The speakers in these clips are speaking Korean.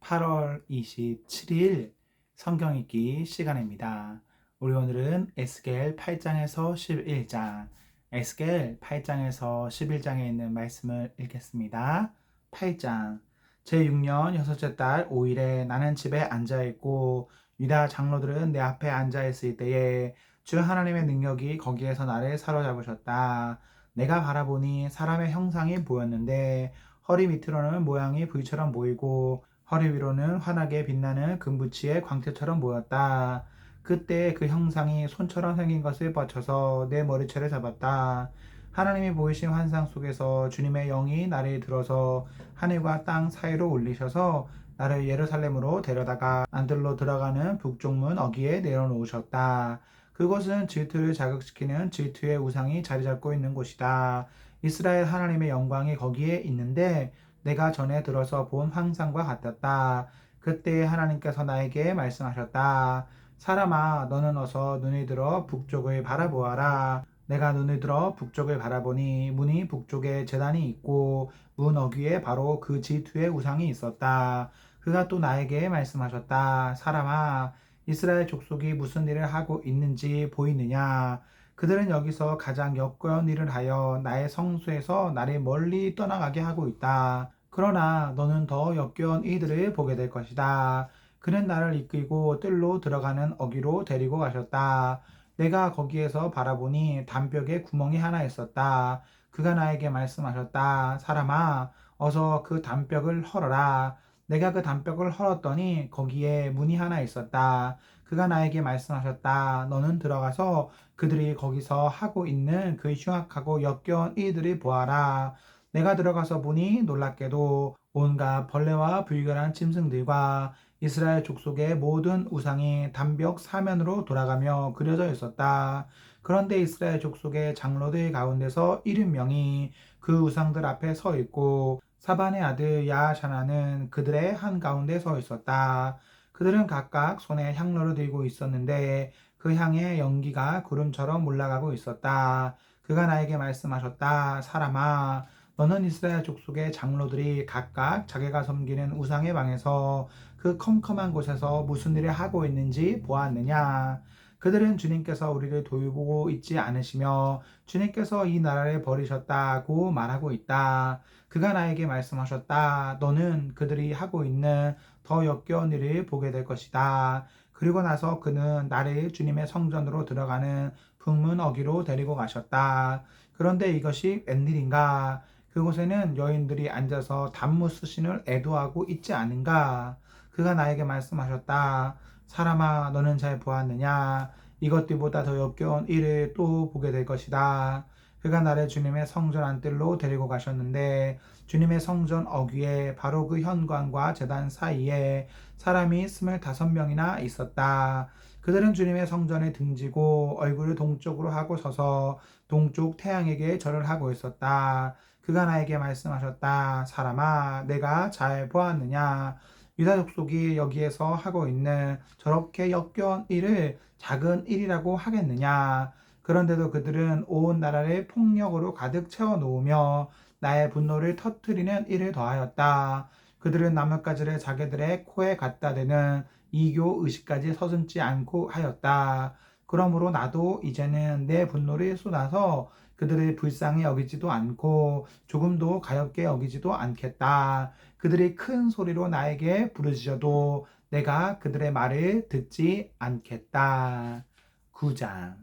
8월 27일 성경 읽기 시간입니다. 우리 오늘은 에스겔 8장에서 11장, 에스겔 8장에서 11장에 있는 말씀을 읽겠습니다. 8장 제6년 여섯째 달 5일에 나는 집에 앉아있고 유다 장로들은 내 앞에 앉아있을 때에 주 하나님의 능력이 거기에서 나를 사로잡으셨다. 내가 바라보니 사람의 형상이 보였는데 허리 밑으로는 모양이 불처럼 보이고 허리 위로는 환하게 빛나는 금붙이의 광채처럼 보였다. 그때 그 형상이 손처럼 생긴 것을 뻗쳐서 내 머리채를 잡았다. 하나님이 보이신 환상 속에서 주님의 영이 나를 들어서 하늘과 땅 사이로 올리셔서 나를 예루살렘으로 데려다가 안들로 들어가는 북쪽문 어귀에 내려놓으셨다. 그곳은 질투를 자극시키는 질투의 우상이 자리 잡고 있는 곳이다. 이스라엘 하나님의 영광이 거기에 있는데 내가 전에 들어서 본 환상과 같았다. 그때 하나님께서 나에게 말씀하셨다. 사람아, 너는 어서 눈을 들어 북쪽을 바라보아라. 내가 눈을 들어 북쪽을 바라보니 문이 북쪽에 제단이 있고 문 어귀에 바로 그 질투의 우상이 있었다. 그가 또 나에게 말씀하셨다. 사람아, 이스라엘 족속이 무슨 일을 하고 있는지 보이느냐? 그들은 여기서 가장 역겨운 일을 하여 나의 성소에서 나를 멀리 떠나가게 하고 있다. 그러나 너는 더 역겨운 이들을 보게 될 것이다. 그는 나를 이끌고 뜰로 들어가는 어귀로 데리고 가셨다. 내가 거기에서 바라보니 담벽에 구멍이 하나 있었다. 그가 나에게 말씀하셨다. 사람아, 어서 그 담벽을 헐어라. 내가 그 담벽을 헐었더니 거기에 문이 하나 있었다. 그가 나에게 말씀하셨다. 너는 들어가서 그들이 거기서 하고 있는 그 흉악하고 역겨운 일들을 보아라. 내가 들어가서 보니 놀랍게도 온갖 벌레와 불결한 짐승들과 이스라엘 족속의 모든 우상이 담벽 사면으로 돌아가며 그려져 있었다. 그런데 이스라엘 족속의 장로들 가운데서 70명이 그 우상들 앞에 서 있고 사반의 아들 야하샤나는 그들의 한가운데 서 있었다. 그들은 각각 손에 향로를 들고 있었는데 그 향의 연기가 구름처럼 올라가고 있었다. 그가 나에게 말씀하셨다. 사람아, 너는 이스라엘 족속의 장로들이 각각 자기가 섬기는 우상의 방에서 그 컴컴한 곳에서 무슨 일을 하고 있는지 보았느냐? 그들은 주님께서 우리를 돌보고 있지 않으시며 주님께서 이 나라를 버리셨다고 말하고 있다. 그가 나에게 말씀하셨다. 너는 그들이 하고 있는 더 역겨운 일을 보게 될 것이다. 그리고 나서 그는 나를 주님의 성전으로 들어가는 북문 어귀로 데리고 가셨다. 그런데 이것이 웬일인가? 그곳에는 여인들이 앉아서 단무 수신을 애도하고 있지 않은가? 그가 나에게 말씀하셨다. 사람아, 너는 잘 보았느냐? 이것들보다 더 역겨운 일을 또 보게 될 것이다. 그가 나를 주님의 성전 안뜰로 데리고 가셨는데 주님의 성전 어귀에 바로 그 현관과 제단 사이에 사람이 25명이나 있었다. 그들은 주님의 성전에 등지고 얼굴을 동쪽으로 하고 서서 동쪽 태양에게 절을 하고 있었다. 그가 나에게 말씀하셨다. 사람아, 내가 잘 보았느냐? 유다 족속이 여기에서 하고 있는 저렇게 역겨운 일을 작은 일이라고 하겠느냐? 그런데도 그들은 온 나라를 폭력으로 가득 채워 놓으며 나의 분노를 터뜨리는 일을 더하였다. 그들은 나뭇가지를 자기들의 코에 갖다 대는 이교 의식까지 서슴지 않고 하였다. 그러므로 나도 이제는 내 분노를 쏟아서 그들을 불쌍히 여기지도 않고 조금도 가엾게 여기지도 않겠다. 그들이 큰 소리로 나에게 부르짖어도 내가 그들의 말을 듣지 않겠다. 9장.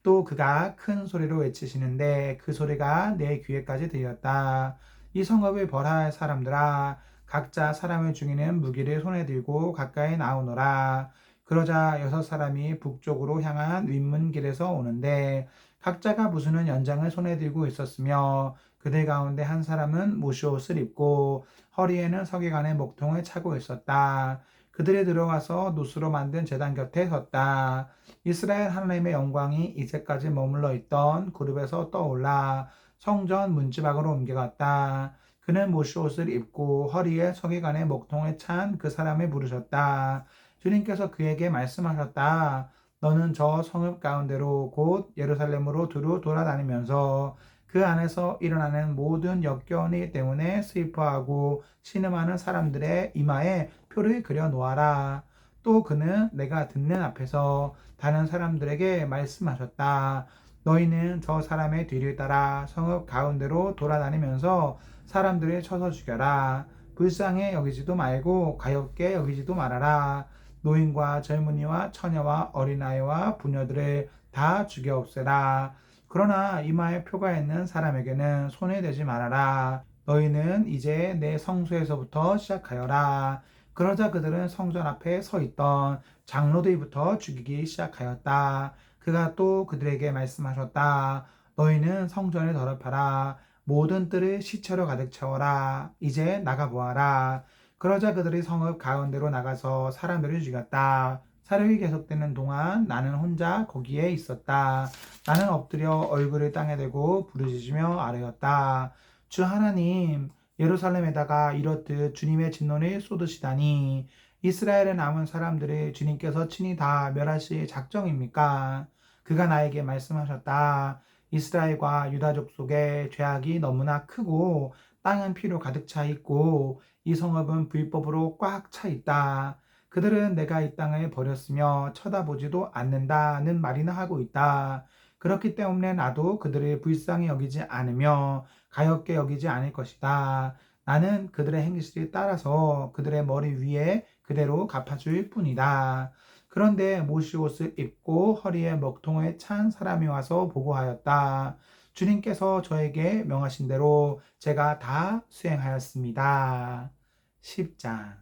또 그가 큰 소리로 외치시는데 그 소리가 내 귀에까지 들렸다. 이 성읍을 벌할 사람들아, 각자 사람을 죽이는 무기를 손에 들고 가까이 나오너라. 그러자 6사람이 북쪽으로 향한 윗문길에서 오는데 각자가 부수는 연장을 손에 들고 있었으며 그들 가운데 한 사람은 모시옷을 입고 허리에는 서기관의 목통을 차고 있었다. 그들이 들어와서 노수로 만든 제단 곁에 섰다. 이스라엘 하나님의 영광이 이제까지 머물러 있던 그룹에서 떠올라 성전 문지 밖으로 옮겨갔다. 그는 모시옷을 입고 허리에 서기관의 목통을 찬 그 사람을 부르셨다. 주님께서 그에게 말씀하셨다. 너는 저 성읍 가운데로 곧 예루살렘으로 두루 돌아다니면서 그 안에서 일어나는 모든 역겨운 일 때문에 슬퍼하고 신음하는 사람들의 이마에 표를 그려 놓아라. 또 그는 내가 듣는 앞에서 다른 사람들에게 말씀하셨다. 너희는 저 사람의 뒤를 따라 성읍 가운데로 돌아다니면서 사람들을 쳐서 죽여라. 불쌍히 여기지도 말고 가엾게 여기지도 말아라. 노인과 젊은이와 처녀와 어린아이와 부녀들을 다 죽여 없애라. 그러나 이마에 표가 있는 사람에게는 손을 대지 말아라. 너희는 이제 내 성소에서부터 시작하여라. 그러자 그들은 성전 앞에 서 있던 장로들부터 죽이기 시작하였다. 그가 또 그들에게 말씀하셨다. 너희는 성전을 더럽혀라. 모든 뜰을 시체로 가득 채워라. 이제 나가보아라. 그러자 그들이 성읍 가운데로 나가서 사람들을 죽였다. 사륙이 계속되는 동안 나는 혼자 거기에 있었다. 나는 엎드려 얼굴을 땅에 대고 부르짖으며 아뢰었다. 주 하나님, 예루살렘에다가 이렇듯 주님의 진노를 쏟으시다니 이스라엘의 남은 사람들을 주님께서 친히 다 멸하실 작정입니까? 그가 나에게 말씀하셨다. 이스라엘과 유다족 속에 죄악이 너무나 크고 땅은 피로 가득 차 있고 이 성읍은 불법으로 꽉 차 있다. 그들은 내가 이 땅을 버렸으며 쳐다보지도 않는다는 말이나 하고 있다. 그렇기 때문에 나도 그들을 불쌍히 여기지 않으며 가엾게 여기지 않을 것이다. 나는 그들의 행실에 따라서 그들의 머리 위에 그대로 갚아줄 뿐이다. 그런데 모시옷을 입고 허리에 먹통을 찬 사람이 와서 보고하였다. 주님께서 저에게 명하신 대로 제가 다 수행하였습니다. 10장.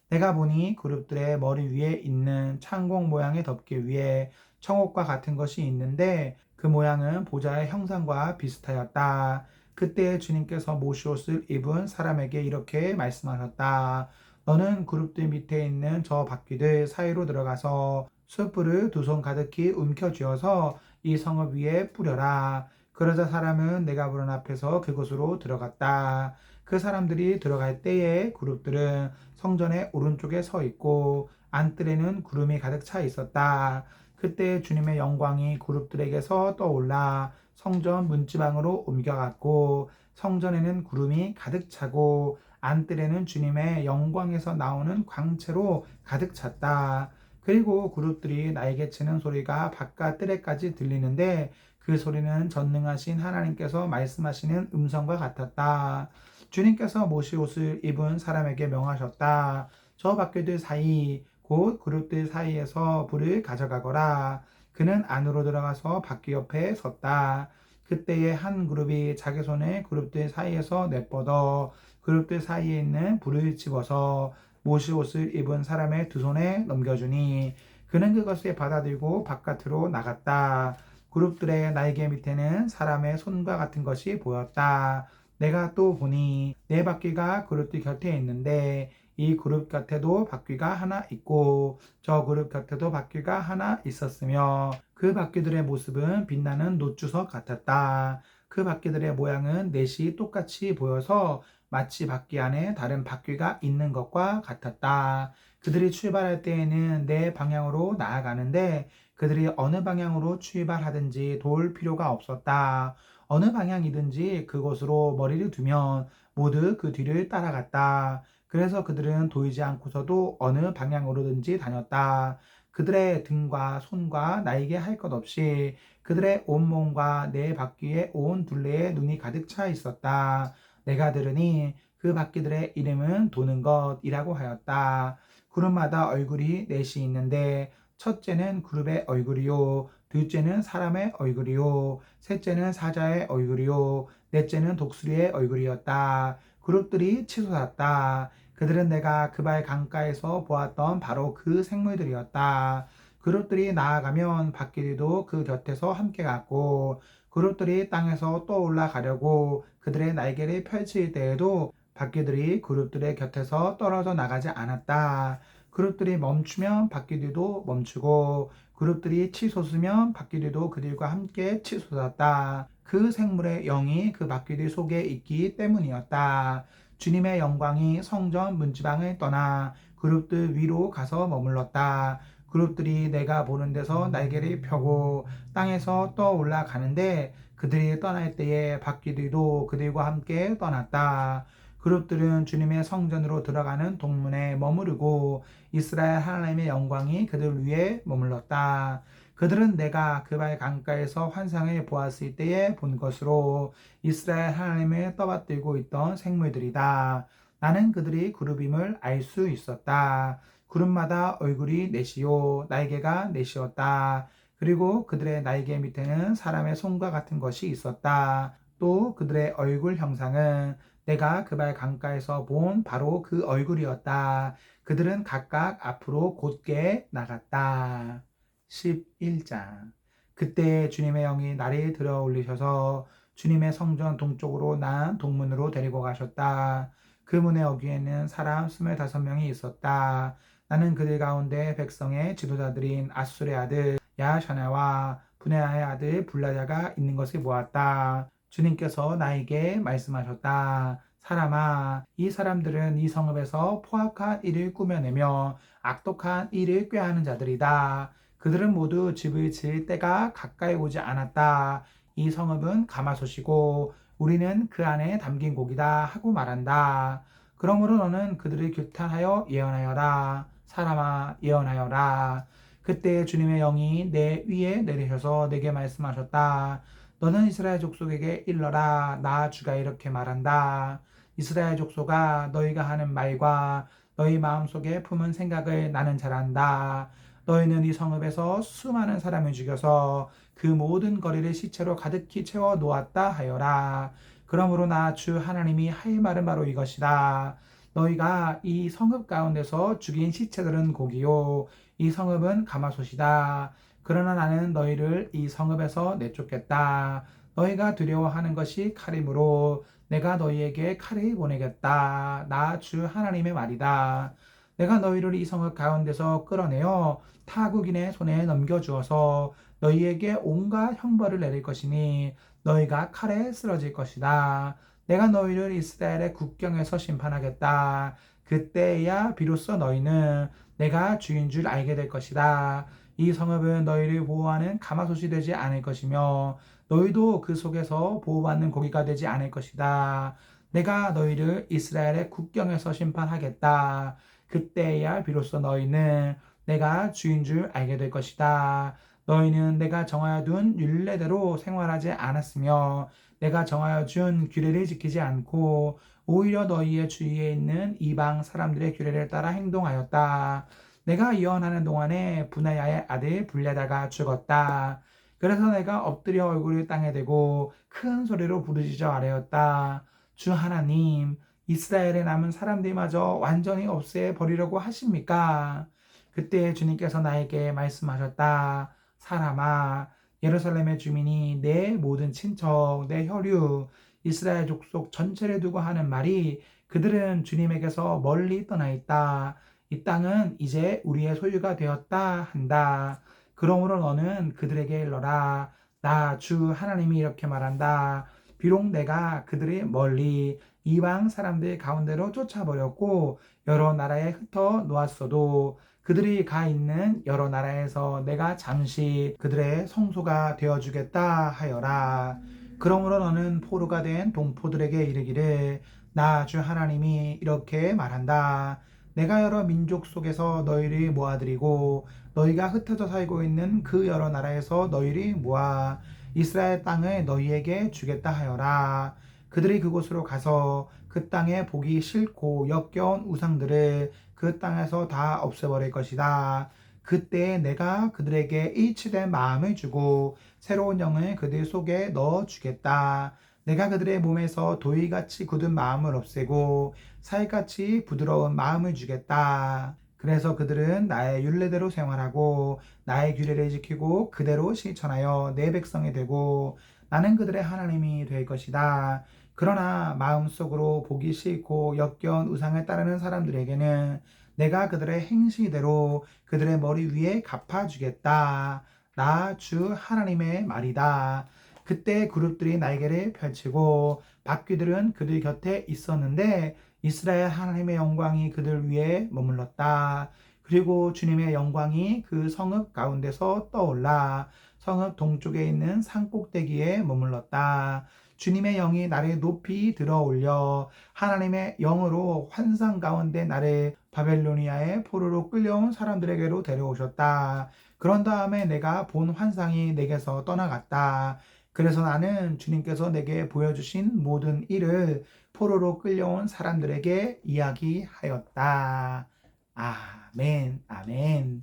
내가 보니 그룹들의 머리 위에 있는 창공 모양의 덮개 위에 청옥과 같은 것이 있는데 그 모양은 보좌의 형상과 비슷하였다. 그때 주님께서 모시옷을 입은 사람에게 이렇게 말씀하셨다. 너는 그룹들 밑에 있는 저 바퀴들 사이로 들어가서 숯불을 두 손 가득히 움켜쥐어서 이 성읍 위에 뿌려라. 그러자 사람은 내가 부른 앞에서 그곳으로 들어갔다. 그 사람들이 들어갈 때에 그룹들은 성전의 오른쪽에 서 있고 안뜰에는 구름이 가득 차 있었다. 그때 주님의 영광이 그룹들에게서 떠올라 성전 문지방으로 옮겨갔고 성전에는 구름이 가득 차고 안뜰에는 주님의 영광에서 나오는 광채로 가득 찼다. 그리고 그룹들이 날개 치는 소리가 바깥 뜰에까지 들리는데 그 소리는 전능하신 하나님께서 말씀하시는 음성과 같았다. 주님께서 모시옷을 입은 사람에게 명하셨다. 저 바퀴들 사이 곧 그룹들 사이에서 불을 가져가거라. 그는 안으로 들어가서 바퀴 옆에 섰다. 그때에 한 그룹이 자기 손을 그룹들 사이에서 내뻗어 그룹들 사이에 있는 불을 집어서 모시옷을 입은 사람의 두 손에 넘겨주니 그는 그것을 받아들고 바깥으로 나갔다. 그룹들의 날개 밑에는 사람의 손과 같은 것이 보였다. 내가 또 보니 네 바퀴가 그룹들 곁에 있는데 이 그룹 곁에도 바퀴가 하나 있고 저 그룹 곁에도 바퀴가 하나 있었으며 그 바퀴들의 모습은 빛나는 노주석 같았다. 그 바퀴들의 모양은 넷이 똑같이 보여서 마치 바퀴 안에 다른 바퀴가 있는 것과 같았다. 그들이 출발할 때에는 네 방향으로 나아가는데 그들이 어느 방향으로 출발하든지 도울 필요가 없었다. 어느 방향이든지 그곳으로 머리를 두면 모두 그 뒤를 따라갔다. 그래서 그들은 도이지 않고서도 어느 방향으로든지 다녔다. 그들의 등과 손과 날개 할 것 없이 그들의 온몸과 네 바퀴에 온 둘레에 눈이 가득 차 있었다. 내가 들으니 그 바퀴들의 이름은 도는 것이라고 하였다. 그룹마다 얼굴이 넷이 있는데 첫째는 그룹의 얼굴이요, 둘째는 사람의 얼굴이요, 셋째는 사자의 얼굴이요, 넷째는 독수리의 얼굴이었다. 그룹들이 치솟았다. 그들은 내가 그발 강가에서 보았던 바로 그 생물들이었다. 그룹들이 나아가면 바퀴들도 그 곁에서 함께 갔고 그룹들이 땅에서 떠올라 가려고 그들의 날개를 펼칠 때에도 바퀴들이 그룹들의 곁에서 떨어져 나가지 않았다. 그룹들이 멈추면 바퀴들도 멈추고 그룹들이 치솟으면 바퀴들도 그들과 함께 치솟았다. 그 생물의 영이 그 바퀴들 속에 있기 때문이었다. 주님의 영광이 성전 문지방을 떠나 그룹들 위로 가서 머물렀다. 그룹들이 내가 보는 데서 날개를 펴고 땅에서 떠올라 가는데 그들이 떠날 때에 바퀴들도 그들과 함께 떠났다. 그룹들은 주님의 성전으로 들어가는 동문에 머무르고 이스라엘 하나님의 영광이 그들 위에 머물렀다. 그들은 내가 그 발 강가에서 환상을 보았을 때에 본 것으로 이스라엘 하나님을 떠받들고 있던 생물들이다. 나는 그들이 그룹임을 알 수 있었다. 그룹마다 얼굴이 넷이요 날개가 넷이었다. 그리고 그들의 날개 밑에는 사람의 손과 같은 것이 있었다. 또 그들의 얼굴 형상은 내가 그 발 강가에서 본 바로 그 얼굴이었다. 그들은 각각 앞으로 곧게 나갔다. 11장. 그때 주님의 영이 나를 들어 올리셔서 주님의 성전 동쪽으로 난 동문으로 데리고 가셨다. 그 문의 어귀에는 사람 25명이 있었다. 나는 그들 가운데 백성의 지도자들인 아수르의 아들 야샤냐와 분야의 아들 불라자가 있는 것을 보았다. 주님께서 나에게 말씀하셨다. 사람아, 이 사람들은 이 성읍에서 포악한 일을 꾸며내며 악독한 일을 꾀하는 자들이다. 그들은 모두 집을 지을 때가 가까이 오지 않았다. 이 성읍은 가마솥이고 우리는 그 안에 담긴 고기다 하고 말한다. 그러므로 너는 그들을 규탄하여 예언하여라. 사람아, 예언하여라. 그때 주님의 영이 내 위에 내리셔서 내게 말씀하셨다. 너는 이스라엘 족속에게 일러라. 나 주가 이렇게 말한다. 이스라엘 족속아, 너희가 하는 말과 너희 마음속에 품은 생각을 나는 잘 안다. 너희는 이 성읍에서 수많은 사람을 죽여서 그 모든 거리를 시체로 가득히 채워 놓았다 하여라. 그러므로 나 주 하나님이 할 말은 바로 이것이다. 너희가 이 성읍 가운데서 죽인 시체들은 고기요 이 성읍은 가마솥이다. 그러나 나는 너희를 이 성읍에서 내쫓겠다. 너희가 두려워하는 것이 칼이므로 내가 너희에게 칼을 보내겠다. 나 주 하나님의 말이다. 내가 너희를 이 성읍 가운데서 끌어내어 타국인의 손에 넘겨주어서 너희에게 온갖 형벌을 내릴 것이니 너희가 칼에 쓰러질 것이다. 내가 너희를 이스라엘의 국경에서 심판하겠다. 그때야 비로소 너희는 내가 주인 줄 알게 될 것이다. 이 성읍은 너희를 보호하는 가마솥이 되지 않을 것이며 너희도 그 속에서 보호받는 고기가 되지 않을 것이다. 내가 너희를 이스라엘의 국경에서 심판하겠다. 그때야 비로소 너희는 내가 주인 줄 알게 될 것이다. 너희는 내가 정하여 둔 율례대로 생활하지 않았으며 내가 정하여 준 규례를 지키지 않고 오히려 너희의 주위에 있는 이방 사람들의 규례를 따라 행동하였다. 내가 예언하는 동안에 분하야의 아들 불레다가 죽었다. 그래서 내가 엎드려 얼굴을 땅에 대고 큰 소리로 부르짖어 아뢰었다. 주 하나님, 이스라엘에 남은 사람들마저 완전히 없애 버리려고 하십니까? 그때 주님께서 나에게 말씀하셨다. 사람아, 예루살렘의 주민이 내 모든 친척, 내 혈유, 이스라엘 족속 전체를 두고 하는 말이 그들은 주님에게서 멀리 떠나 있다. 이 땅은 이제 우리의 소유가 되었다 한다. 그러므로 너는 그들에게 일러라. 나 주 하나님이 이렇게 말한다. 비록 내가 그들이 멀리 이방 사람들 가운데로 쫓아버렸고 여러 나라에 흩어 놓았어도 그들이 가 있는 여러 나라에서 내가 잠시 그들의 성소가 되어주겠다 하여라. 그러므로 너는 포로가 된 동포들에게 이르기를 나 주 하나님이 이렇게 말한다. 내가 여러 민족 속에서 너희를 모아들이고 너희가 흩어져 살고 있는 그 여러 나라에서 너희를 모아 이스라엘 땅을 너희에게 주겠다 하여라. 그들이 그곳으로 가서 그 땅에 보기 싫고 역겨운 우상들을 그 땅에서 다 없애버릴 것이다. 그때 내가 그들에게 일치된 마음을 주고 새로운 영을 그들 속에 넣어 주겠다. 내가 그들의 몸에서 돌같이 굳은 마음을 없애고 살같이 부드러운 마음을 주겠다. 그래서 그들은 나의 율례대로 생활하고 나의 규례를 지키고 그대로 실천하여 내 백성이 되고 나는 그들의 하나님이 될 것이다. 그러나 마음속으로 보기 싫고 역겨운 우상을 따르는 사람들에게는 내가 그들의 행실대로 그들의 머리 위에 갚아주겠다. 나 주 하나님의 말이다. 그때 그룹들이 날개를 펼치고 바퀴들은 그들 곁에 있었는데 이스라엘 하나님의 영광이 그들 위에 머물렀다. 그리고 주님의 영광이 그 성읍 가운데서 떠올라 성읍 동쪽에 있는 산 꼭대기에 머물렀다. 주님의 영이 나를 높이 들어 올려 하나님의 영으로 환상 가운데 나를 바벨로니아의 포로로 끌려온 사람들에게로 데려오셨다. 그런 다음에 내가 본 환상이 내게서 떠나갔다. 그래서 나는 주님께서 내게 보여주신 모든 일을 포로로 끌려온 사람들에게 이야기하였다. 아멘, 아멘.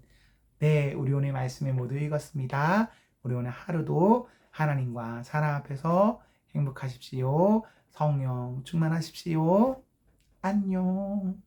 네, 우리 오늘 말씀을 모두 읽었습니다. 우리 오늘 하루도 하나님과 사랑 앞에서 행복하십시오. 성령 충만하십시오. 안녕.